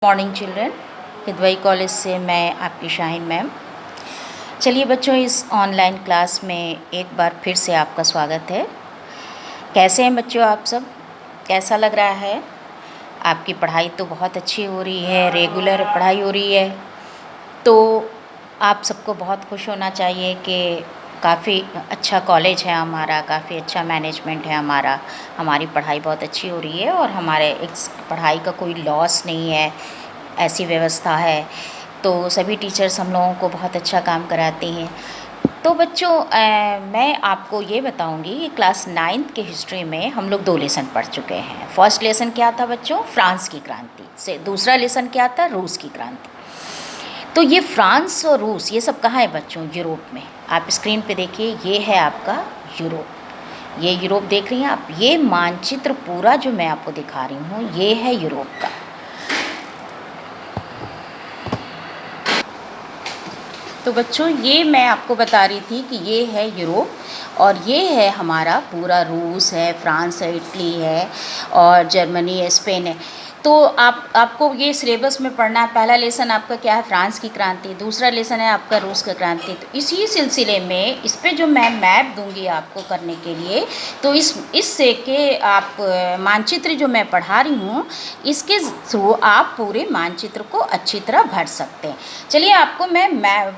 Morning children, हिदवाई college से मैं आपकी शाहीन मैम। चलिए बच्चों, इस ऑनलाइन क्लास में एक बार फिर से आपका स्वागत है। कैसे हैं बच्चों आप सब? कैसा लग रहा है? आपकी पढ़ाई तो बहुत अच्छी हो रही है, रेगुलर पढ़ाई हो रही है, तो आप सबको बहुत खुश होना चाहिए कि काफ़ी अच्छा कॉलेज है हमारा, काफ़ी अच्छा मैनेजमेंट है हमारी पढ़ाई बहुत अच्छी हो रही है और हमारे इस पढ़ाई का कोई लॉस नहीं है, ऐसी व्यवस्था है। तो सभी टीचर्स हम लोगों को बहुत अच्छा काम कराते हैं। तो बच्चों, मैं आपको ये बताऊंगी कि क्लास 9th के हिस्ट्री में हम लोग 2 लेसन पढ़ चुके हैं। फर्स्ट लेसन क्या था बच्चों? फ्रांस की क्रांति से। दूसरा लेसन क्या था? रूस की क्रांति। तो ये फ्रांस और रूस ये सब कहाँ है बच्चों? यूरोप में। आप स्क्रीन पे देखिए, ये है आपका यूरोप। ये यूरोप देख रही हैं आप? ये मानचित्र पूरा जो मैं आपको दिखा रही हूँ, ये है यूरोप का। तो बच्चों, ये मैं आपको बता रही थी कि ये है यूरोप और ये है हमारा पूरा रूस है, फ्रांस है, इटली है और जर्मनी है, स्पेन है। तो आपको ये सिलेबस में पढ़ना है। पहला लेसन आपका क्या है? फ्रांस की क्रांति। दूसरा लेसन है आपका रूस की क्रांति। तो इसी सिलसिले में इस पे जो मैं मैप दूंगी आपको करने के लिए, तो इससे के आप मानचित्र जो मैं पढ़ा रही हूँ, इसके थ्रू आप पूरे मानचित्र को अच्छी तरह भर सकते हैं। चलिए आपको मैं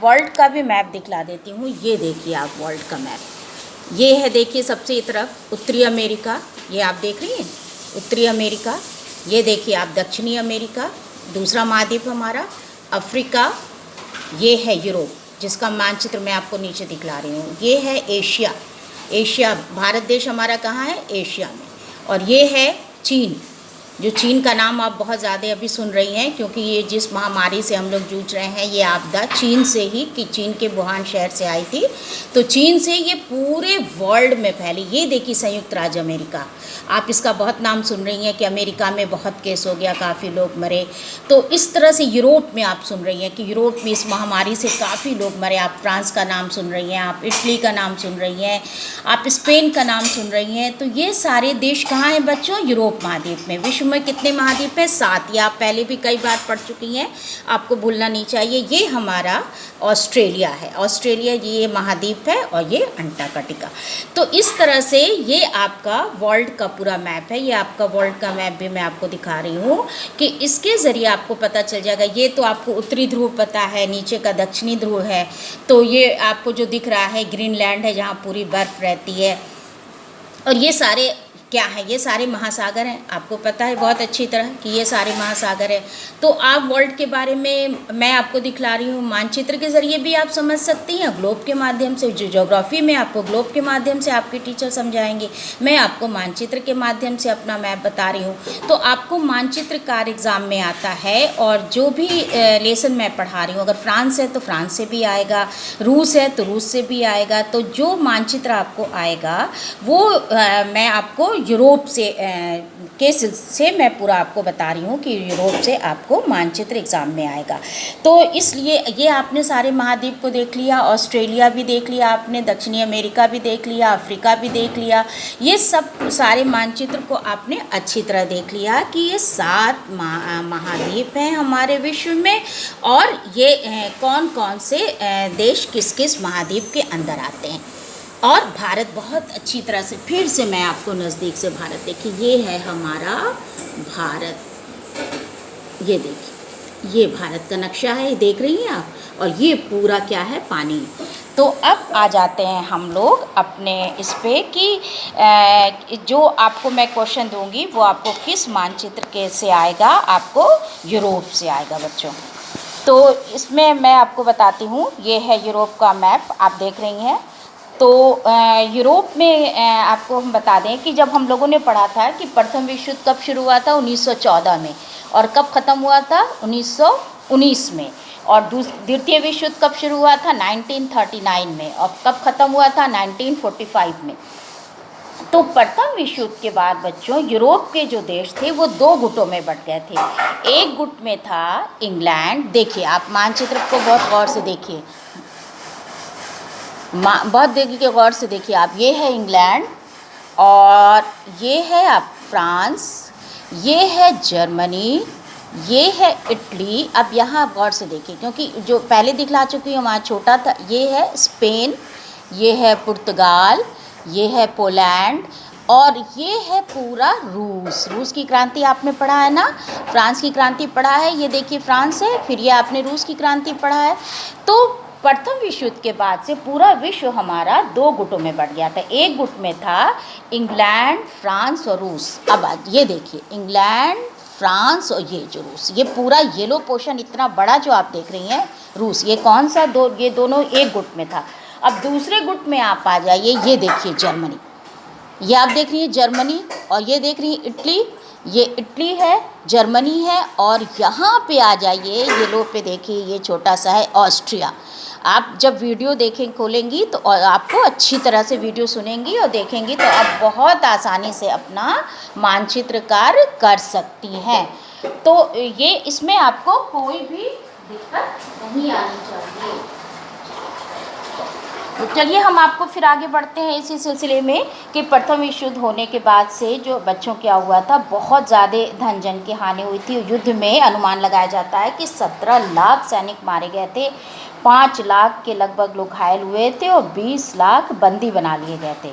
वर्ल्ड का भी मैप दिखला देती हूँ। ये देखिए आप वर्ल्ड का मैप। ये है, देखिए सबसे तरफ उत्तरी अमेरिका, ये आप देख रही हैं उत्तरी अमेरिका। ये देखिए आप दक्षिणी अमेरिका, दूसरा महाद्वीप हमारा अफ्रीका। ये है यूरोप जिसका मानचित्र मैं आपको नीचे दिखला रही हूँ। ये है एशिया। एशिया, भारत देश हमारा कहाँ है? एशिया में। और ये है चीन, जो चीन का नाम आप बहुत ज़्यादा अभी सुन रही हैं, क्योंकि ये जिस महामारी से हम लोग जूझ रहे हैं, ये आपदा चीन से ही, कि चीन के वुहान शहर से आई थी। तो चीन से ये पूरे वर्ल्ड में फैली। ये देखिए संयुक्त राज्य अमेरिका, आप इसका बहुत नाम सुन रही हैं कि अमेरिका में बहुत केस हो गया, काफ़ी लोग मरे। तो इस तरह से यूरोप में आप सुन रही हैं कि यूरोप में इस महामारी से काफ़ी लोग मरे। आप फ्रांस का नाम सुन रही हैं, आप इटली का नाम सुन रही हैं, आप स्पेन का नाम सुन रही हैं। तो ये सारे देश कहाँ हैं बच्चों? यूरोप महाद्वीप में। विश्व में कितने महाद्वीप हैं? 7। ये आप पहले भी कई बार पढ़ चुकी हैं, आपको भूलना नहीं चाहिए। ये हमारा ऑस्ट्रेलिया है। ऑस्ट्रेलिया ये महाद्वीप है और ये अंटार्कटिका। तो इस तरह से ये आपका वर्ल्ड का पूरा मैप है। ये आपका वर्ल्ड का मैप भी मैं आपको दिखा रही हूँ कि इसके ज़रिए आपको पता चल जाएगा। ये तो आपको उत्तरी ध्रुव पता है, नीचे का दक्षिणी ध्रुव है। तो ये आपको जो दिख रहा है ग्रीनलैंड है, जहाँ पूरी बर्फ़ रहती है। और ये सारे क्या है? ये सारे महासागर हैं। आपको पता है बहुत अच्छी तरह कि ये सारे महासागर हैं। तो आप वर्ल्ड के बारे में मैं आपको दिखला रही हूँ। मानचित्र के ज़रिए भी आप समझ सकती हैं, ग्लोब के माध्यम से। जो ज्योग्राफी में आपको ग्लोब के माध्यम से आपके टीचर समझाएंगे, मैं आपको मानचित्र के माध्यम से अपना मैप बता रही हूँ। तो आपको मानचित्र कार एग्ज़ाम में आता है और जो भी लेसन मैं पढ़ा रही हूँ, अगर फ्रांस है तो फ्रांस से भी आएगा, रूस है तो रूस से भी आएगा। तो जो मानचित्र आपको आएगा वो मैं आपको यूरोप से मैं पूरा आपको बता रही हूँ कि यूरोप से आपको मानचित्र एग्ज़ाम में आएगा। तो इसलिए ये आपने सारे महाद्वीप को देख लिया, ऑस्ट्रेलिया भी देख लिया आपने, दक्षिणी अमेरिका भी देख लिया, अफ्रीका भी देख लिया। ये सब सारे मानचित्र को आपने अच्छी तरह देख लिया कि ये 7 महाद्वीप हैं हमारे विश्व में और ये कौन कौन से देश किस किस महाद्वीप के अंदर आते हैं। और भारत बहुत अच्छी तरह से, फिर से मैं आपको नज़दीक से भारत, देखिए ये है हमारा भारत। ये देखिए ये भारत का नक्शा है, ये देख रही हैं आप। और ये पूरा क्या है? पानी। तो अब आ जाते हैं हम लोग अपने इस पे कि जो आपको मैं क्वेश्चन दूंगी वो आपको किस मानचित्र के से आएगा? आपको यूरोप से आएगा बच्चों। तो इसमें मैं आपको बताती हूँ, ये है यूरोप का मैप, आप देख रही हैं। तो यूरोप में आपको हम बता दें कि जब हम लोगों ने पढ़ा था कि प्रथम विश्व युद्ध कब शुरू हुआ था? 1914 में। और कब ख़त्म हुआ था? 1919 में। और द्वितीय विश्व युद्ध कब शुरू हुआ था? 1939 में। और कब ख़त्म हुआ था? 1945 में। तो प्रथम विश्व युद्ध के बाद बच्चों यूरोप के जो देश थे वो 2 गुटों में बंट गए थे। एक गुट में था इंग्लैंड। देखिए आप मानचित्र को बहुत गौर से देखिए, बहुत देखिए गौर से देखिए आप। ये है इंग्लैंड और ये है आप फ्रांस, ये है जर्मनी ये है इटली। अब यहाँ गौर से देखिए, क्योंकि जो पहले दिखला चुकी हूँ वहाँ छोटा था। ये है स्पेन, ये है पुर्तगाल, ये है पोलैंड, और ये है पूरा रूस। रूस की क्रांति आपने पढ़ा है ना, फ्रांस की क्रांति पढ़ा है, ये देखिए फ्रांस है, फिर ये आपने रूस की क्रांति पढ़ा है। तो प्रथम विश्व युद्ध के बाद से पूरा विश्व हमारा दो गुटों में बढ़ गया था। एक गुट में था इंग्लैंड, फ्रांस और रूस। अब ये देखिए इंग्लैंड, फ्रांस और ये जो रूस, ये पूरा येलो पोर्शन इतना बड़ा जो आप देख रही हैं रूस, ये कौन सा ये दोनों एक गुट में था। अब दूसरे गुट में आप आ जाइए, ये देखिए जर्मनी, ये आप देख रही हैं जर्मनी, और ये देख रही हैं इटली, ये इटली है, जर्मनी है, और यहाँ पे आ जाइए येलो पे देखिए, ये छोटा सा है ऑस्ट्रिया। आप जब वीडियो देखें खोलेंगी तो और आपको अच्छी तरह से वीडियो सुनेंगी और देखेंगी तो आप बहुत आसानी से अपना मानचित्रकार कर सकती हैं। तो ये इसमें आपको कोई भी दिक्कत नहीं आनी चाहिए। तो चलिए हम आपको फिर आगे बढ़ते हैं इसी सिलसिले में कि प्रथम विश्व युद्ध होने के बाद से जो बच्चों क्या हुआ था, बहुत ज़्यादा धन जन की हानि हुई थी। युद्ध में अनुमान लगाया जाता है कि 17 लाख सैनिक मारे गए थे, 5 लाख के लगभग लोग घायल हुए थे और 20 लाख बंदी बना लिए गए थे।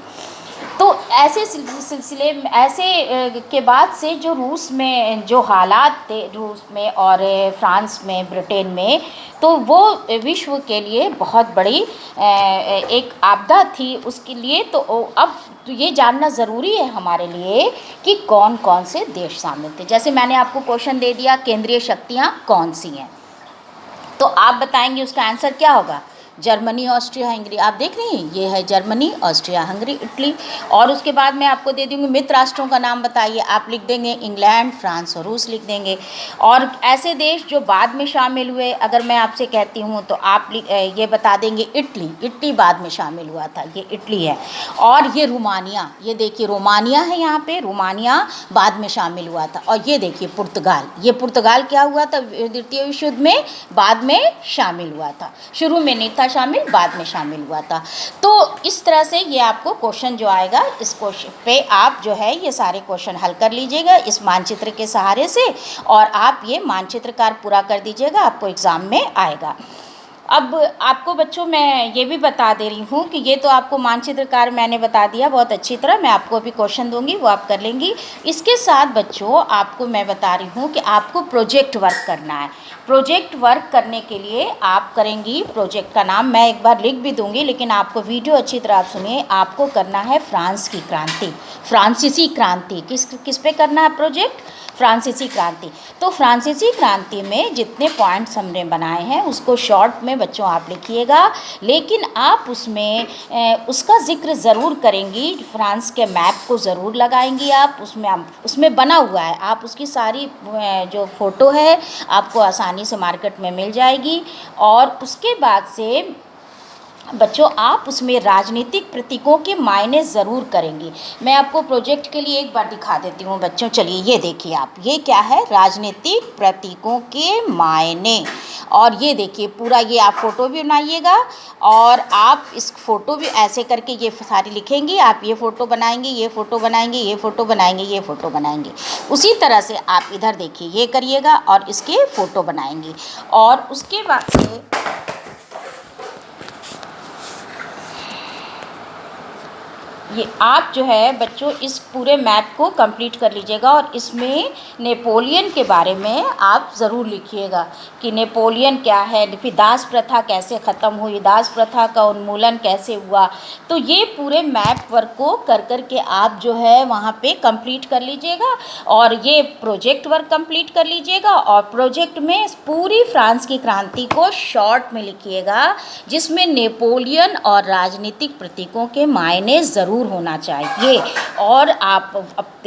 तो ऐसे सिलसिले में, ऐसे के बाद से जो रूस में जो हालात थे, रूस में और फ्रांस में, ब्रिटेन में, तो वो विश्व के लिए बहुत बड़ी एक आपदा थी उसके लिए। तो अब तो ये जानना ज़रूरी है हमारे लिए कि कौन कौन से देश शामिल थे। जैसे मैंने आपको क्वेश्चन दे दिया, केंद्रीय शक्तियाँ कौन सी हैं, तो आप बताएंगे उसका आंसर क्या होगा। Germany, Austria, Hungary. आप देख रही हैं ये है जर्मनी, ऑस्ट्रिया, हंगरी, इटली। और उसके बाद मैं आपको दे दूँगी मित्र राष्ट्रों का नाम बताइए। आप लिख देंगे इंग्लैंड, फ्रांस और रूस लिख देंगे। और ऐसे देश जो बाद में शामिल हुए, अगर मैं आपसे कहती हूँ तो आप ये बता देंगे इटली। इटली बाद में शामिल हुआ था, ये इटली है। और ये रोमानिया, ये देखिए रोमानिया है यहाँ पे, रोमानिया बाद में शामिल हुआ था। और ये देखिए पुर्तगाल, ये पुर्तगाल क्या हुआ था द्वितीय विश्व युद्ध में, बाद में शामिल हुआ था। शुरू में नहीं था शामिल, बाद में शामिल हुआ था। तो इस तरह से ये आपको क्वेश्चन जो आएगा, इस क्वेश्चन पे आप जो है ये सारे क्वेश्चन हल कर लीजिएगा इस मानचित्र के सहारे से, और आप ये मानचित्रकार पूरा कर दीजिएगा, आपको एग्ज़ाम में आएगा। अब आपको बच्चों मैं ये भी बता दे रही हूँ कि ये तो आपको मानचित्रकार मैंने बता दिया बहुत अच्छी तरह, मैं आपको अभी क्वेश्चन दूंगी वो आप कर लेंगी। इसके साथ बच्चों आपको मैं बता रही हूँ कि आपको प्रोजेक्ट वर्क करना है। प्रोजेक्ट वर्क करने के लिए आप करेंगी, प्रोजेक्ट का नाम मैं एक बार लिख भी दूंगी, लेकिन आपको वीडियो अच्छी तरह आप सुनिए। आपको करना है फ्रांस की क्रांति, फ्रांसीसी क्रांति। किस पे करना है प्रोजेक्ट? फ्रांसीसी क्रांति। तो फ्रांसीसी क्रांति में जितने पॉइंट्स हमने बनाए हैं उसको शॉर्ट में बच्चों आप लिखिएगा, लेकिन आप उसमें उसका जिक्र ज़रूर करेंगी। फ्रांस के मैप को ज़रूर लगाएंगी आप उसमें बना हुआ है, आप उसकी सारी जो फ़ोटो है आपको आसानी से मार्केट में मिल जाएगी। और उसके बाद से बच्चों आप उसमें राजनीतिक प्रतीकों के मायने ज़रूर करेंगी। मैं आपको प्रोजेक्ट के लिए एक बार दिखा देती हूँ बच्चों। चलिए ये देखिए आप, ये क्या है, राजनीतिक प्रतीकों के मायने। और ये देखिए पूरा ये आप फ़ोटो भी बनाइएगा, और आप इस फ़ोटो भी ऐसे करके ये सारी लिखेंगी। आप ये फ़ोटो बनाएंगे, ये फ़ोटो बनाएंगे, ये फ़ोटो बनाएंगे, ये फ़ोटो बनाएंगे। उसी तरह से आप इधर देखिए ये करिएगा और इसके फ़ोटो बनाएंगी। और उसके बाद से ये आप जो है बच्चों इस पूरे मैप को कंप्लीट कर लीजिएगा, और इसमें नेपोलियन के बारे में आप ज़रूर लिखिएगा कि नेपोलियन क्या है, फिर दास प्रथा कैसे ख़त्म हुई, दास प्रथा का उन्मूलन कैसे हुआ। तो ये पूरे मैप वर्क को कर के आप जो है वहाँ पे कंप्लीट कर लीजिएगा, और ये प्रोजेक्ट वर्क कंप्लीट कर लीजिएगा। और प्रोजेक्ट में पूरी फ्रांस की क्रांति को शॉर्ट में लिखिएगा, जिसमें नेपोलियन और राजनीतिक प्रतीकों के मायने ज़रूर होना चाहिए। और आप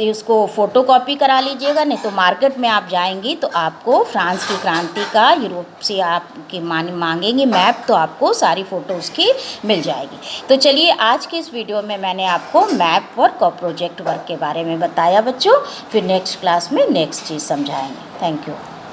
उसको फ़ोटोकॉपी करा लीजिएगा, नहीं तो मार्केट में आप जाएंगी तो आपको फ्रांस की क्रांति का यूरोप से आपके मांगेंगे मैप, तो आपको सारी फ़ोटो उसकी मिल जाएगी। तो चलिए आज के इस वीडियो में मैंने आपको मैप वर्क और प्रोजेक्ट वर्क के बारे में बताया बच्चों। फिर नेक्स्ट क्लास में नेक्स्ट चीज़ समझाएंगे। Thank you.